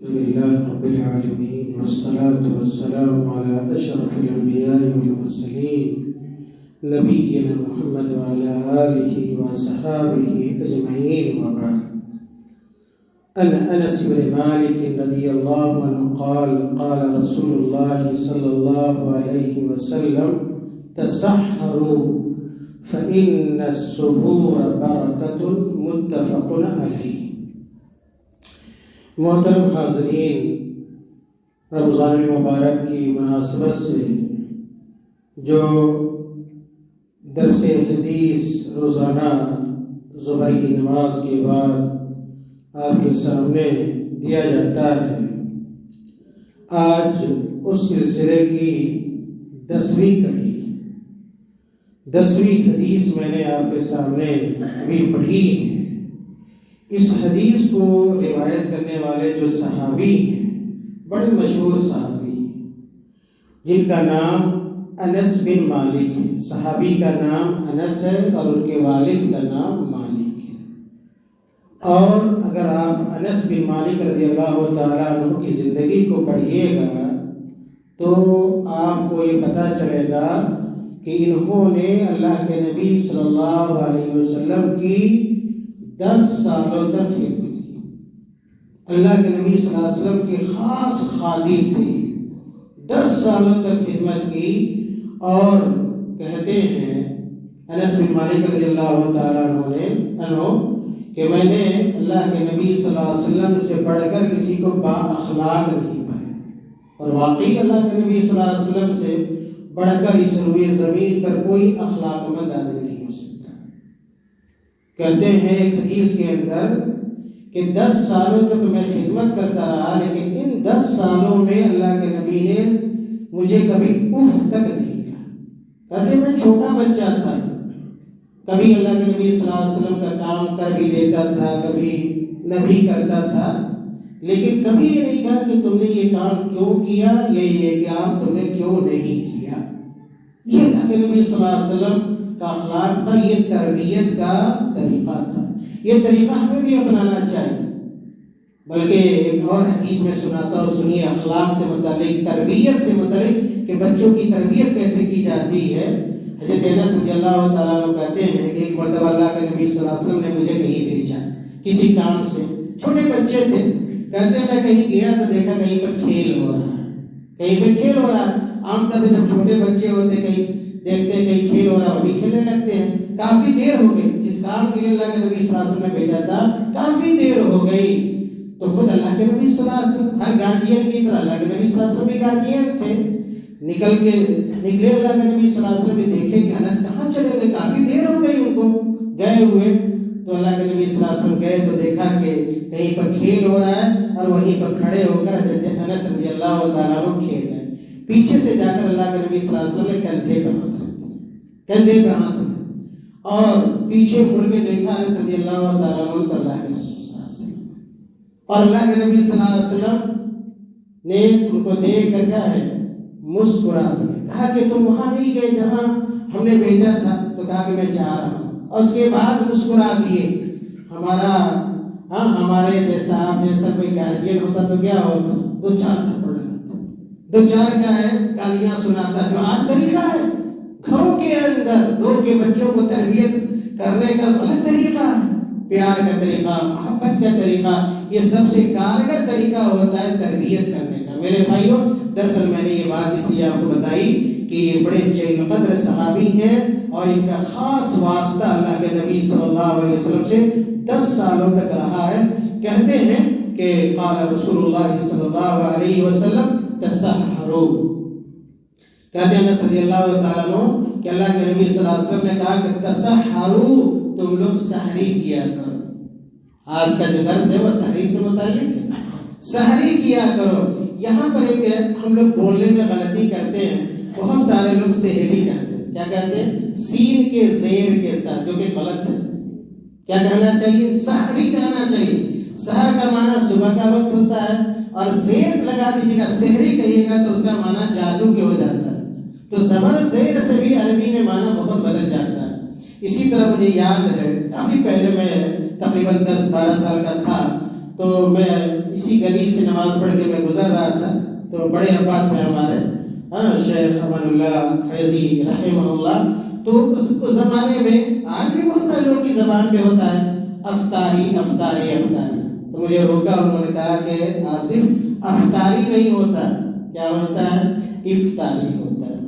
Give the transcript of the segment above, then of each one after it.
لله رب العالمين والصلاة والسلام على أشرف الأنبياء والمرسلين نبينا محمد وعلى آله وصحابه أجمعين وبعد. عن أنس بن مالك رضي الله عنه قال قال رسول الله صلى الله عليه وسلم تسحروا فإن السحور بركة متفق علیہ. محترم حاضرین، رمضان المبارک کی مناسبت سے جو درس حدیث روزانہ ظہر کی نماز کے بعد آپ کے سامنے دیا جاتا ہے، آج اس سلسلے کی 10ویں کڑی 10ویں حدیث میں نے آپ کے سامنے ابھی پڑھی ہے. اس حدیث کو روایت کرنے والے جو صحابی ہیں، بڑے مشہور صحابی ہیں جن کا نام انس بن مالک ہے. صحابی کا نام انس ہے اور ان کے والد کا نام مالک ہے. اور اگر آپ انس بن مالک رضی اللہ تعالیٰ عنہ کی زندگی کو پڑھیے گا تو آپ کو یہ پتہ چلے گا کہ انہوں نے اللہ کے نبی صلی اللہ علیہ وسلم کی 10 سالوں تک خدمت کی. اللہ کے نبی صلی اللہ علیہ وسلم کے خاص خادم تھے. 10 سالوں تک خدمت کی. اور کہتے ہیں انس بن مالک رضی اللہ تعالیٰ عنہ کہ میں نے اللہ کے نبی صلی اللہ علیہ وسلم سے بڑھ کر کسی کو با اخلاق نہیں پایا. اور واقعی اللہ کے نبی صلی اللہ علیہ وسلم سے بڑھ کر اس روئے زمین پر کوئی اخلاق مند آدمی نہیں ہو سکتا. کہتے ہیں ایک حدیث کے اندر کہ 10 سالوں تک میں خدمت کرتا رہا، لیکن ان 10 سالوں میں اللہ کے نبی نے مجھے کبھی اف تک نہیں کہا. کہتے میں چھوٹا بچہ تھا، کبھی اللہ کے نبی صلی اللہ علیہ وسلم کا کام کر بھی دیتا تھا، کبھی نہ بھی کرتا تھا، لیکن کبھی یہ نہیں کہا کہ تم نے یہ کام کیوں کیا، یہ کام تم نے کیوں نہیں کیا. یہ اللہ کے نبی صلی اللہ علیہ وسلم کا اخلاق تھا، یہ تربیت کا طریقہ تھا. یہ طریقہ ہمیں بھی اپنانا چاہیے. بلکہ ایک اور حدیث میں سناتا اور سنیے اخلاق سے متعلق، تربیت سے متعلق کہ بچوں کی تربیت کیسے کی جاتی ہے. حضرت انس رضی اللہ تعالیٰ عنہ کہتے ہیں کہ ایک مرتبہ اللہ کے نبی صلی اللہ علیہ وسلم نے مجھے کہیں بھیجا کسی کام سے. چھوٹے بچے تھے. کہتے ہیں میں کہیں گیا تو دیکھا کہیں پر کھیل ہو رہا ہے، کہیں پہ کھیل ہو رہا ہے. عام طور پہ جب چھوٹے بچے ہوتے کہیں دیکھتے ہیں کہیں کھیل ہو رہا ہے وہ بھی کھیلنے لگتے ہیں. کافی دیر ہو گئی، جس کام کے لیے اللہ کے نبی صلی اللہ علیہ وسلم نے بھیجا تھا کافی دیر ہو گئی. تو خود اللہ کے نبی صلی اللہ علیہ وسلم ہر گارجین کی طرح اللہ کے نبی صلی اللہ علیہ وسلم بھی گارجین تھے. نکلے اللہ کے نبی صلی اللہ علیہ وسلم بھی دیکھے کہ انس کہاں چلے گئے، کافی دیر ہو گئی ان کو گئے ہوئے. تو اللہ کے نبی صلی اللہ علیہ وسلم گئے تو دیکھا کہ کہیں پر کھیل ہو رہا ہے اور وہیں پر کھڑے ہو کر حضرت انس رضی اللہ تعالیٰ عنہ کھیل رہے ہیں. پیچھے سے جا کر اللہ کے نبی صلی اللہ علیہ وسلم نے کندھے پہ ہاتھ رکھا اور پیچھے مڑ کے دیکھا انس رضی اللہ تعالیٰ عنہ تو اللہ کے رسول صلی اللہ علیہ وسلم. اور اللہ کے نبی صلی اللہ علیہ وسلم نے ان کو دیکھ کر کیا ہے مسکرا دیا. کہا کہ تم وہاں نہیں گئے جہاں ہم نے بھیجا تھا؟ تو کہا کہ میں جا رہا ہوں. اور اس کے بعد مسکرا دیے. ہمارے جیسا آپ جیسا کوئی گارجین ہوتا تو کیا ہوتا؟ 2-4 تھپڑ لگاتا، 2-4 کیا ہے گالیاں سناتا. جو آج طریقہ ہے گھروں کے اندر لوگ کے بچوں کو تربیت کرنے کا غلط طریقہ ہے. پیار کا طریقہ، محبت کا طریقہ، یہ سب سے کارگر طریقہ ہوتا ہے تربیت کرنے کا. میرے بھائیوں، دراصل میں نے یہ بات اس لیے آپ کو بتائی کہ یہ بڑے جلیل قدر صحابی ہیں اور ان کا خاص واسطہ اللہ کے نبی صلی اللہ علیہ وسلم سے 10 سالوں تک رہا ہے. کہتے ہیں کہ قال رسول اللہ صلی اللہ علیہ وسلم تسحروا. کہتے ہیں رضی اللہ تعالیٰ عنہ کہ اللہ کے نبی صلی اللہ علیہ وسلم نے کہا کہ تسحروا، تم لوگ سحری کیا کرو. آج کا جو درس ہے وہ سحری سے متعلق ہے. سحری کیا کرو. یہاں پر ایک ہم لوگ بولنے میں غلطی کرتے ہیں. بہت سارے لوگ سحری کہتے ہیں. کیا کہتے ہیں؟ سین کے زیر کے ساتھ، جو کہ غلط ہے. کیا کہنا چاہیے؟ سحری کہنا چاہیے. سحر کا معنی صبح کا وقت ہوتا ہے اور زیر لگا دیجیے گا، سحری کہیے گا تو اس کا معنی جادو کے ہو جاتا ہے. تو زبر زیر سے بھی عربی میں معنی بہت بدل جاتا ہے. اسی طرح مجھے یاد ہے کافی پہلے میں تقریباً 10-12 سال کا تھا تو میں اسی گلی سے نماز پڑھ کے میں گزر رہا تھا، تو بڑے ابا تھے ہمارے شیخ امان اللہ فیضی رحمہ اللہ، تو اس زمانے میں آج بھی بہت سارے لوگوں کی زبان پہ ہوتا ہے افطاری افطاری افطاری، تو مجھے روکا، انہوں نے کہا کہ آصف افطاری نہیں ہوتا، کیا ہوتا ہے؟ افطاری ہوتا ہے۔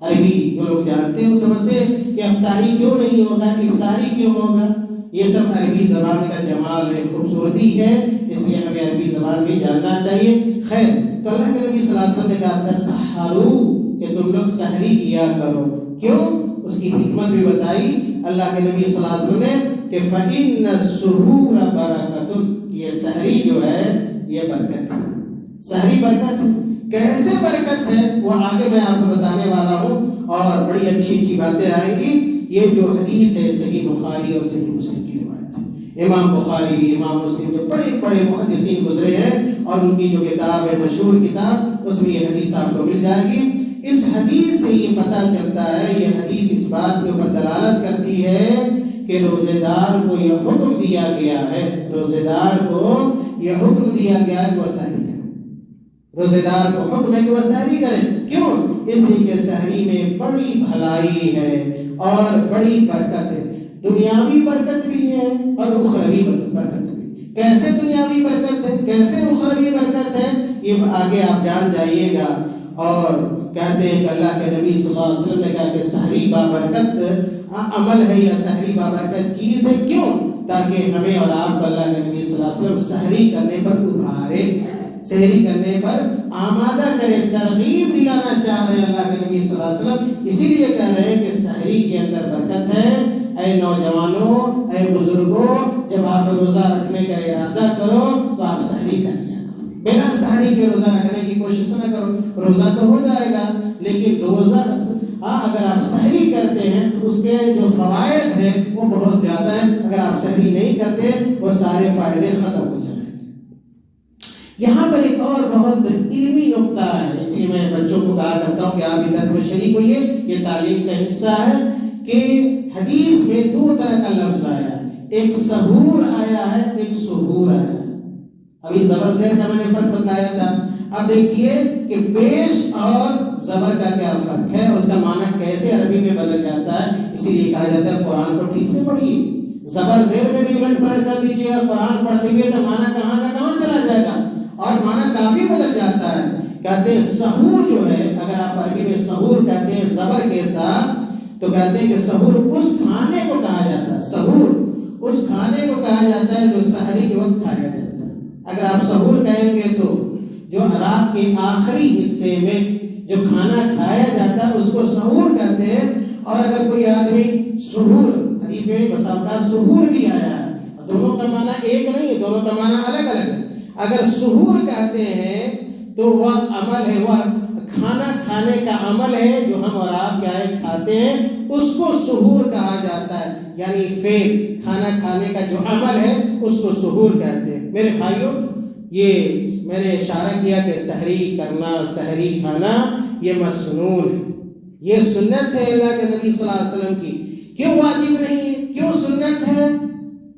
عربی جو لوگ جانتے ہیں وہ سمجھتے ہیں کہ افطاری کیوں نہیں ہوگا، افطاری کیوں ہوگا، یہ سب عربی زبان کا جمال ہے، خوبصورتی ہے، اس لیے ہمیں عربی زبان بھی جاننا چاہیے۔ خیر، تو اللہ کے نبی صلی اللہ علیہ وسلم نے کہا تسحروا کہ تم لوگ سحری کیا کرو، کیوں؟ اس کی حکمت بھی بتائی اللہ کے نبی صلی اللہ علیہ وسلم نے کہ فإن السحور برکۃ، یہ سحری جو ہے یہ برکت ہے، سحری برکت ہے۔ کیسے برکت ہے وہ آگے میں آپ کو بتانے والا ہوں، اور بڑی اچھی اچھی باتیں آئیں گی۔ یہ جو حدیث ہے صحیح بخاری اور صحیح مسلم کی روایت ہے، امام بخاری امام مسلم جو بڑے بڑے محدثین گزرے ہیں، اور ان کی جو کتاب ہے مشہور کتاب، اس میں یہ حدیث آپ کو مل جائے گی۔ اس حدیث سے یہ پتہ چلتا ہے، یہ حدیث اس بات کے اوپر دلالت کرتی ہے کہ روزے دار کو یہ حکم دیا گیا ہے، روزے دار کو یہ حکم دیا گیا ہے کہ وہ سحری کرے، روزے دار کو حکم ہے کہ وہ سحری کرے۔ کیوں؟ اس لیے کہ سحری میں بڑی بھلائی ہے اور بڑی برکت ہے، دنیاوی برکت بھی ہے اور اخروی برکت بھی۔ کیسے دنیاوی برکت ہے، کیسے اخروی برکت ہے، یہ آگے آپ جان جائیے گا۔ اور کہتے ہیں کہ اللہ کے نبی صلی اللہ علیہ وسلم نے کہا کہ سحری بابرکت عمل ہے یا سحری بابرکت چیز ہے، کیوں؟ تاکہ ہمیں اور آپ کو اللہ کے نبی صلی اللہ علیہ وسلم سحری کرنے پر ابھارے، سحری کرنے پر آمادہ کرے، ترغیب دلانا چاہ رہے ہیں اللہ کے نبی صلی اللہ علیہ وسلم۔ اسی لیے کہہ رہے ہیں کہ سحری کے اندر برکت ہے۔ اے نوجوانوں، اے بزرگوں، جب آپ روزہ رکھنے کا ارادہ کرو تو آپ سحری کر لیا کرو، بنا سحری کے روزہ رکھنے کی کوشش نہ کرو۔ روزہ تو ہو جائے گا، لیکن روزہ اگر آپ سحری کرتے ہیں تو اس کے جو فوائد ہیں وہ بہت زیادہ ہیں، اگر آپ سحری نہیں کرتے وہ سارے فائدے ختم ہو جائیں گے۔ یہاں پر ایک اور بہت علمی نقطہ ہے، اس لیے میں بچوں کو کہا کرتا ہوں کہ آپ ادھر میں شریک ہوئیے، یہ تعلیم کا حصہ ہے کہ حدیث میں دو طرح کا لفظ آیا ہے، ایک سحور آیا ہے، ایک سحور آیا ہے۔ ابھی زبر زیر کا میں نے فرق بتایا تھا، اب دیکھیے کہ پیش اور زبر کا کیا فرق ہے، اس کا معنی کیسے عربی میں بدل جاتا ہے۔ اسی لیے کہا جاتا ہے قرآن کو ٹھیک سے پڑھیے، زبر زیر میں بھی الٹ پلٹ کر دیجیے اور قرآن پڑھتے ہوئے تو معنی کہاں کا کہاں چلا جائے گا اور معنی کافی بدل جاتا ہے۔ کہتے ہیں سحور جو ہے، اگر آپ عربی میں سحور کہتے ہیں زبر کے ساتھ تو کہتے ہیں کہ سحور اس کھانے کو کہا جاتا ہے، سحور اس کھانے کو کہا جاتا ہے جو سحری کے وقت کھایا جاتا ہے۔ اگر آپ سحور کہیں گے تو جو رات کے آخری حصے میں جو کھانا کھایا جاتا ہے اس کو سحور کہتے ہیں۔ اور اگر کوئی آدمی سحور، حدیث میں بس اوقات سحور بھی آیا ہے، دونوں کا معنی ایک نہیں ہے، دونوں کا معنی الگ الگ ہے۔ اگر سحور کہتے ہیں تو وہ عمل ہے، وہ کھانا کھانے کا عمل ہے جو ہم اور آپ کیا ہے کھاتے ہیں، اس کو سحور کہا جاتا ہے، یعنی فعل کھانا کھانے کا جو عمل ہے اس کو سحور کہتے ہیں۔ میرے بھائیوں، یہ میں نے اشارہ کیا کہ سحری کرنا، سحری کھانا یہ مسنون ہے، یہ سنت ہے اللہ کے نبی صلی اللہ علیہ وسلم کی۔ کیوں واجب نہیں ہے، کیوں سنت ہے؟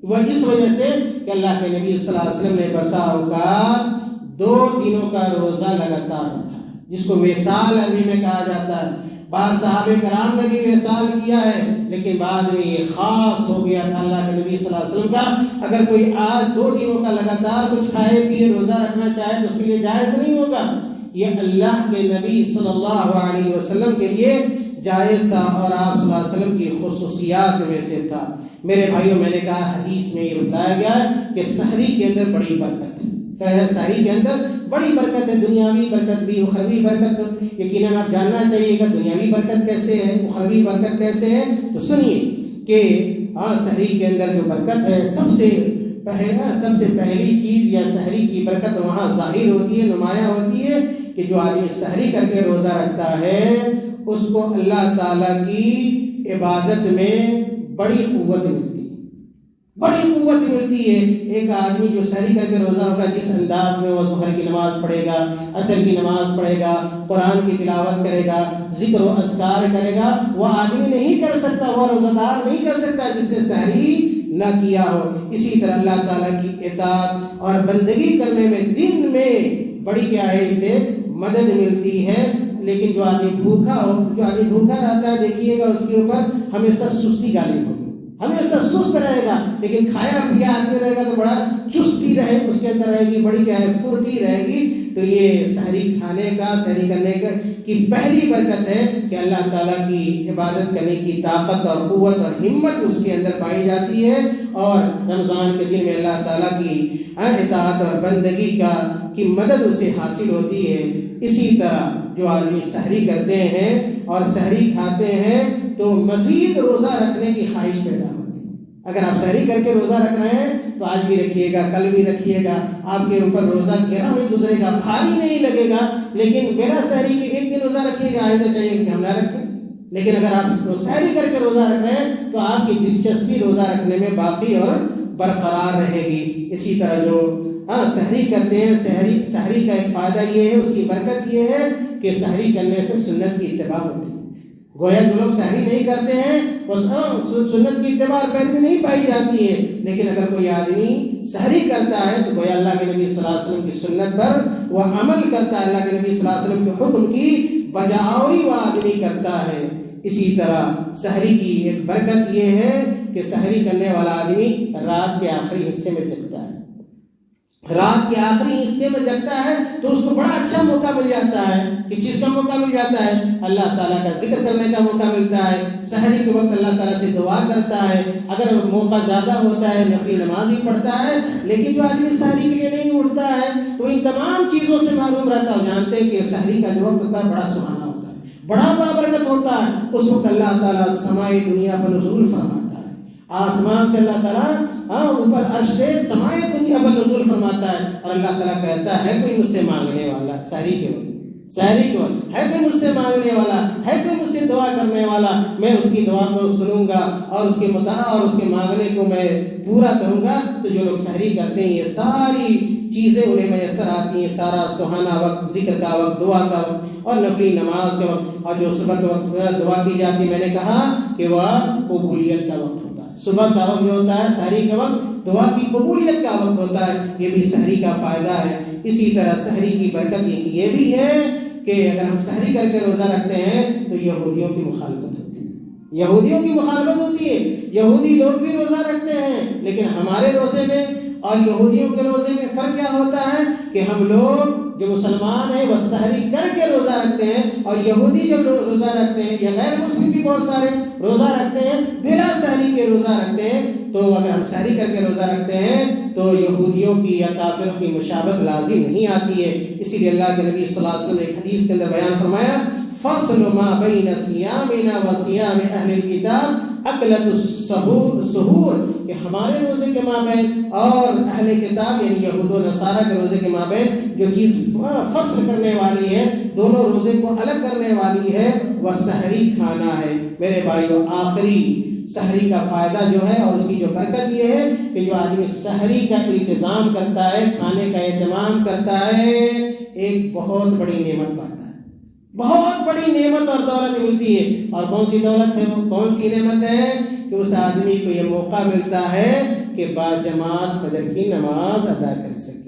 وہ اس وجہ سے کہ اللہ کے نبی صلی اللہ علیہ وسلم نے بسا اوقات 2 دنوں کا روزہ لگاتار رکھا، جس کو وصال عربی میں کہا جاتا ہے۔ بعض صحابہ کرام نے بھی وصال کیا ہے، لیکن بعد میں یہ خاص ہو گیا تھا اللہ کے نبی صلی اللہ علیہ وسلم کا۔ اگر کوئی آج 2 دنوں کا لگاتار کچھ کھائے پیے روزہ رکھنا چاہے تو اس کے لیے جائز نہیں ہوگا، یہ اللہ کے نبی صلی اللہ علیہ وسلم کے لیے جائز تھا اور آپ صلی اللہ علیہ وسلم کی خصوصیات میں سے تھا۔ میرے بھائیوں، میں نے کہا حدیث میں یہ بتایا گیا ہے کہ سحری کے اندر بڑی برکت ہے، سحری کے اندر بڑی برکت ہے، دنیاوی برکت بھی، اخروی برکت۔ یقیناً آپ جاننا چاہیے گا دنیاوی برکت کیسے ہے، اخروی برکت کیسے ہے، تو سنیے کہ سحری کے اندر جو برکت ہے، سب سے پہلی چیز یا سحری کی برکت وہاں ظاہر ہوتی ہے، نمایاں ہوتی ہے کہ جو آدمی سحری کر کے روزہ رکھتا ہے اس کو اللہ تعالیٰ کی عبادت میں بڑی قوت ملتی ہے، بڑی قوت ملتی ہے۔ ایک آدمی جو سحری کر کے روزہ ہوگا، جس انداز میں وہ ظہر کی نماز پڑھے گا، عصر کی نماز پڑھے گا، قرآن کی تلاوت کرے گا، ذکر و اذکار کرے گا، وہ آدمی نہیں کر سکتا، وہ روزہ دار نہیں کر سکتا جس نے سحری نہ کیا ہو۔ اسی طرح اللہ تعالیٰ کی اطاعت، اور بندگی کرنے میں دن میں بڑی کیا ہے اسے مدد ملتی ہے۔ لیکن جو آدمی بھوکا رہتا ہے دیکھیے گا اس کے اوپر ہمیشہ سستی غالب ہوگی، ہمیشہ سست رہے گا، لیکن کھایا پیا آدمی رہے گا تو بڑا چستی اس کے اندر رہے گی، بڑی کیا ہے پھرتی رہے گی۔ تو یہ سحری کھانے کا، سحری کرنے کی پہلی برکت ہے کہ اللہ تعالیٰ کی عبادت کرنے کی طاقت اور قوت اور ہمت اس کے اندر پائی جاتی ہے، اور رمضان کے دن میں اللہ تعالیٰ کی اطاعت اور بندگی کی مدد اسے حاصل ہوتی ہے۔ اسی طرح جو آدمی سحری کرتے ہیں اور سحری کھاتے ہیں تو مزید روزہ رکھنے کی خواہش پیدا ہوتی ہے۔ اگر آپ سحری کر کے روزہ رکھ رہے ہیں تو آج بھی رکھیے گا، کل بھی رکھیے گا، آپ کے اوپر روزہ گرا نہیں گزرے گا، بھاری نہیں لگے گا۔ لیکن بنا سحری کے ایک دن روزہ رکھیے گا، آئندہ چاہیے کہ ہم نہ رکھیں۔ لیکن اگر آپ سحری کر کے روزہ رکھ رہے ہیں تو آپ کی دلچسپی روزہ رکھنے میں باقی اور برقرار رہے گی۔ اسی طرح جو سحری کرتے ہیں، سحری کا ایک فائدہ یہ ہے، اس کی برکت یہ ہے کہ سحری کرنے سے سنت کی اتباع ہوتی ہے۔ گویا جو لوگ سحری نہیں کرتے ہیں سنت کی اتباع پہلے نہیں پائی جاتی ہے، لیکن اگر کوئی آدمی سحری کرتا ہے تو گویا اللہ کے نبی صلی اللہ علیہ وسلم کی سنت پر وہ عمل کرتا ہے، اللہ کے نبی صلی اللہ علیہ وسلم کے حکم کی بجاوری وہ آدمی کرتا ہے۔ اسی طرح سحری کی ایک برکت یہ ہے کہ سحری کرنے والا آدمی رات کے آخری حصے میں جگتا ہے، رات کے آخری حصے میں جگتا ہے تو اس کو بڑا اچھا موقع مل جاتا ہے۔ کس چیز کا موقع مل جاتا ہے؟ اللہ تعالیٰ کا ذکر کرنے کا موقع ملتا ہے۔ سحری کے وقت اللہ تعالیٰ سے دعا کرتا ہے، اگر موقع زیادہ ہوتا ہے نفلی نماز بھی پڑھتا ہے۔ لیکن جو آدمی سحری کے لیے نہیں اٹھتا ہے تو ان تمام چیزوں سے محروم رہتا ہے۔ جانتے ہیں کہ سحری کا جو وقت ہوتا ہے بڑا سہانا ہوتا ہے، بڑا برکت ہوتا ہے۔ اس وقت اللہ تعالیٰ سمائے دنیا پر نزول فرماتا ہے، آسمان سے اللہ تعالیٰ اوپر عرش سے سمائے دنیا پر نزول فرماتا ہے، اور اللہ تعالیٰ کہتا ہے کوئی مجھ سے مانگنے والا، سحری کے وقت ہے کوئی مجھ سے مانگنے والا، ہے کوئی مجھ سے دعا کرنے والا، میں اس کی دعا کو سنوں گا اور اس کے مطالعہ اور اس کے مانگنے کو میں پورا کروں گا۔ تو جو لوگ سحری کرتے ہیں یہ ساری چیزیں انہیں میسر آتی ہیں، سارا سہانا وقت، ذکر کا وقت، دعا کا وقت اور نفلی نماز کا وقت، اور جو صبح کے وقت دعا کی جاتی ہے، میں نے کہا کہ وہ قبولیت کا وقت ہوتا ہے۔ صبح کا وقت جو ہوتا ہے سحری کا وقت دعا کی قبولیت کا وقت ہوتا ہے، یہ بھی سحری کا فائدہ ہے۔ اسی طرح سحری کی برکت یہ بھی ہے کہ اگر ہم سحری کر کے روزہ رکھتے ہیں تو یہودیوں کی مخالفت ہوتی ہے، یہودیوں کی مخالفت ہوتی ہے۔ یہودی لوگ بھی روزہ رکھتے ہیں، لیکن ہمارے روزے میں اور یہودیوں کے روزے میں فرق کیا ہوتا ہے کہ ہم لوگ جو مسلمان ہیں وہ سحری کر کے روزہ رکھتے ہیں، اور یہودی جب روزہ رکھتے ہیں یا غیر مسلم بھی بہت سارے روزہ رکھتے ہیں بلا سحری کے روزہ رکھتے ہیں۔ تو اگر ہم سحری کر کے روزہ رکھتے ہیں تو یہودیوں کی یا کافروں کی مشابہت لازم نہیں آتی ہے۔ اسی لیے اللہ کے نبی صلی اللہ علیہ وسلم نے ایک حدیث کے اندر بیان فرمایا، فصل ما بین صیامنا و صیام اہل الکتاب اکلۃ السحور، کہ ہمارے روزے کے مابین اور اہل کتاب یعنی یہود و نصارہ کے روزے کے مابین جو چیز فصل کرنے والی ہے، دونوں روزے کو الگ کرنے والی ہے، وہ سحری کھانا ہے۔ میرے بھائیو، آخری سحری کا فائدہ جو ہے اور اس کی جو برکت یہ ہے کہ جو آدمی سحری کا انتظام کرتا ہے، کھانے کا اہتمام کرتا ہے، ایک بہت بڑی نعمت پاتا ہے، بہت بڑی نعمت اور دولت ملتی ہے۔ اور کون سی دولت ہے وہ، کون سی نعمت ہے کہ اس آدمی کو یہ موقع ملتا ہے کہ باجماعت فجر کی نماز ادا کر سکے۔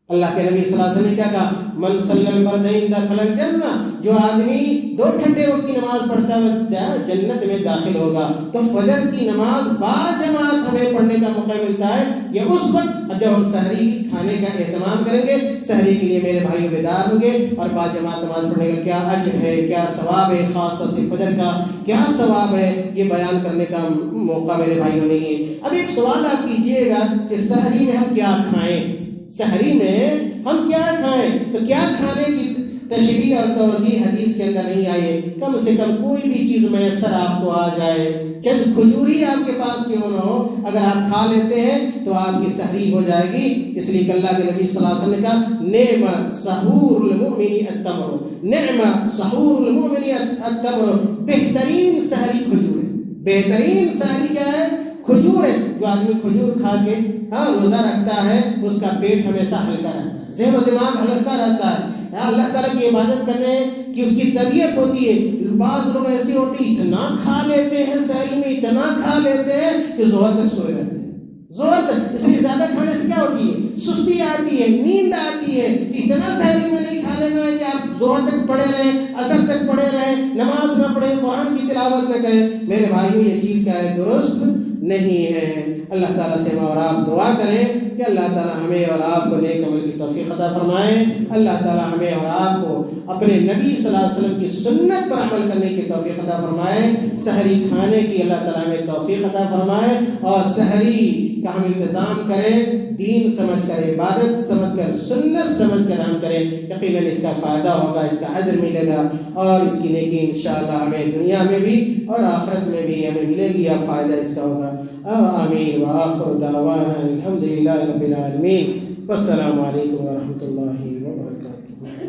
اللہ کے نبی صلی اللہ علیہ وسلم نے کیا کہا، من صلی الفردین دخل الجنہ، جو آدمی 2 ٹھنڈے وقت کی نماز پڑھتا ہے جنت میں داخل ہوگا۔ تو فجر کی نماز باجماعت ہمیں پڑھنے کا موقع ملتا ہے، یہ اس وقت جب ہم سحری کھانے کا اہتمام کریں گے، سحری کے لیے میرے بھائیو بیدار ہوں گے، اور باجماعت نماز پڑھنے کا کیا اجر ہے، کیا ثواب ہے، خاص طور سے فجر کا کیا ثواب ہے، یہ بیان کرنے کا موقع میرے بھائیوں نہیں ہے۔ اب ایک سوال آپ کیجئے گا کہ سحری میں ہم کیا کھائیں، سحری میں ہم کیا کھائیں؟ تو کیا کھانے کی تشریح اور توضیح حدیث کے اندر نہیں آئی ہے۔ کم سے کم کوئی بھی چیز میسر آپ کو آ جائے، چند کھجوری آپ کے پاس کیوں نہ ہو، اگر آپ کھا لیتے ہیں تو آپ کی سحری ہو جائے گی۔ اس لیے کہ اللہ کے نبی صلی اللہ علیہ وسلم نے کہا، نعم سحور المؤمن التمر، نعم سحور المؤمن التمر، بہترین سحری کھجور ہے۔ بہترین سحری کیا ہے؟ کھجور ہے۔ جو آدمی کھجور کھا کے روزہ رکھتا ہے اس کا پیٹ ہمیشہ ہلکا رہتا ہے، ذہن و دماغ ہلکا رہتا ہے، اللہ تعالیٰ کی عبادت کرنے کی اس کی طبیعت ہوتی ہے۔ بعض لوگ ایسے ہوتے ہیں اتنا کھا لیتے ہیں، سحری میں اتنا کھا لیتے ہیں کہ ظہر تک سوئے رہتے ہیں، زور تک، اس لیے زیادہ کھانے سے کیا ہوتی ہے؟ سستی آتی ہے، نیند آتی ہے. اتنا سحری میں نہیں کھا لینا ہے کہ آپ زور تک پڑے رہیں، عصر تک پڑے رہیں، نماز نہ پڑھیں، قرآن کی تلاوت نہ کریں. میرے بھائیو یہ چیز کیا ہے؟ درست نہیں ہے. اللہ تعالیٰ سے اور آپ دعا کریں کہ اللہ تعالیٰ ہمیں اور آپ کو نیک عمل کی توفیق عطا فرمائے. اللہ تعالیٰ ہمیں اور آپ کو اپنے نبی صلی اللہ علیہ وسلم کی سنت پر عمل کرنے کی توفیق عطا فرمائے. سحری کھانے کی اللہ تعالیٰ ہمیں توفیق عطا فرمائے اور سحری کا ہم انتظام کریں، دین سمجھ کر، عبادت سمجھ کر، سنت سمجھ کر ہم کریں. یقیناً اس کا فائدہ ہوگا، اس کا اجر ملے گا اور اس کی نیکی انشاءاللہ ہمیں دنیا میں بھی اور آخرت میں بھی ہمیں ملے گی اور فائدہ اس کا ہوگا. آمین. وآخر دعوانا الحمدللہ رب العالمین. والسلام علیکم ورحمۃ اللہ وبرکاتہ.